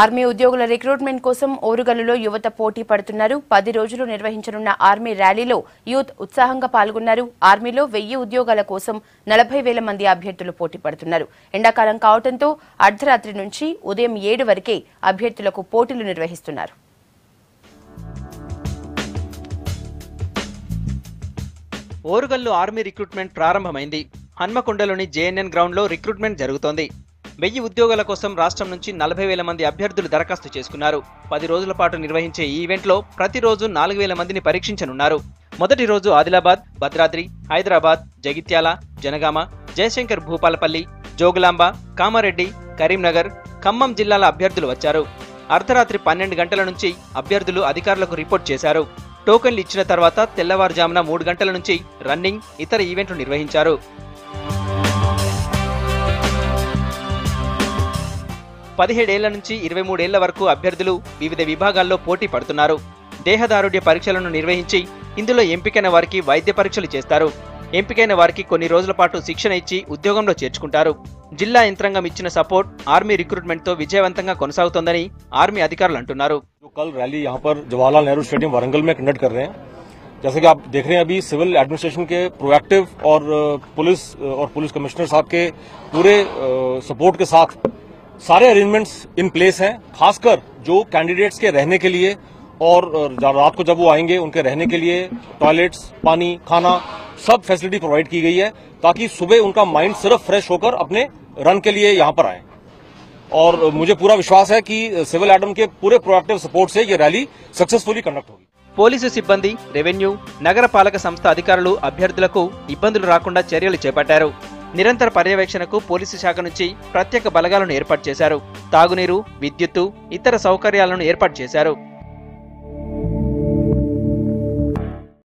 Army ఉద్యోగుల recruitment కోసం ఓరుగల్లులో యువత పోటీ పడుతున్నారు. 10 రోజులు నిర్వహించనున్న ఆర్మీ ర్యాలీలో యూత్ ఉత్సాహంగా పాల్గొన్నారు. ఆర్మీలో 1000 ఉద్యోగాల కోసం 40,000 మంది అభ్యర్థులు పోటీ పడుతున్నారు. ఎండాకాలం కావడంతో అర్ధరాత్రి నుంచి ఉదయం 7 వరకే అభ్యర్థులకు పోటీలు నిర్వహిస్తున్నారు. ఓరుగల్లు ఆర్మీ రిక్రూట్మెంట్ ప్రారంభమైంది. హన్మకొండలోని జేఎన్ఎన్ గ్రౌండ్లో రిక్రూట్మెంట్ జరుగుతోంది. 1000 ఉద్యోగాల కోసం రాష్ట్రం నుంచి 40,000 మంది అభ్యర్థులు దరఖాస్తు చేసుకున్నారు. 10 రోజుల పాటు నిర్వహించే ఈ ఈవెంట్లో ప్రతిరోజు 4,000 మందిని పరీక్షించనున్నారు. మొదటి రోజు ఆదిలాబాద్, భద్రాద్రి, హైదరాబాద్, జగిత్యాల, జనగామ, జయశంకర్ భూపాలపల్లి, జోగులాంబ, కామారెడ్డి, కరీంనగర్, ఖమ్మం జిల్లాల అభ్యర్థులు వచ్చారు. అర్ధరాత్రి 12 గంటల నుంచి అభ్యర్థులు అధికారులకు రిపోర్ట్ చేశారు. టోకెన్లు ఇచ్చిన తర్వాత తెల్లవారుజామున 3 గంటల నుంచి రన్నింగ్, ఇతర ఈవెంట్లు నిర్వహించారు. 17 ఏళ్ల నుంచి 23 ఏళ్ల వరకు అభ్యర్థులు వివిధ విభాగాల్లో పోటీ పడుతున్నారు. దేహదారుఢ్య పరీక్షలను నిర్వహించి ఇందులో ఎంపికైన వారికి వైద్య పరీక్షలు చేస్తారు. ఎంపికైన వారికి కొన్ని రోజుల పాటు శిక్షణ ఇచ్చి ఉద్యోగంలో చేర్చుకుంటారు. జిల్లా యంత్రాంగం ఇచ్చిన సపోర్ట్ ఆర్మీ రిక్రూట్మెంట్ తో విజయవంతంగా కొనసాగుతోందని ఆర్మీ అధికారులు అంటున్నారు. कल रैली यहाँ पर जवाहरलाल नेहरू स्टेडियम वारंगल में कंडक्ट कर रहे हैं। जैसे कि आप देख रहे हैं, अभी सिविल एडमिनिस्ट्रेशन के प्रोएक्टिव और पुलिस कमिश्नर साहब के पूरे सपोर्ट के साथ सारे अरेंजमेंट्स इन प्लेस हैं। खासकर जो कैंडिडेट्स के रहने के लिए और रात को जब वो आएंगे उनके रहने के लिए टॉयलेट्स, पानी, खाना सब फैसिलिटी प्रोवाइड की गई है, ताकि सुबह उनका माइंड सिर्फ फ्रेश होकर अपने रन के लिए यहाँ पर आए। और मुझे पूरा विश्वास है कि सिविल एडम के पूरे प्रोएक्टिव सपोर्ट से ये रैली सक्सेसफुली कंडक्ट होगी। పోలీసు సిబ్బంది, రెవెన్యూ, నగర పాలక సంస్థ అధికారులు అభ్యర్థులకు ఇబ్బందులు రాకుండా చర్యలు చేపట్టారు. నిరంతర పర్యవేక్షణకు పోలీసు శాఖ నుంచి ప్రత్యేక బలగాలను ఏర్పాటు చేశారు. తాగునీరు, విద్యుత్తు, ఇతర సౌకర్యాలను ఏర్పాటు చేశారు.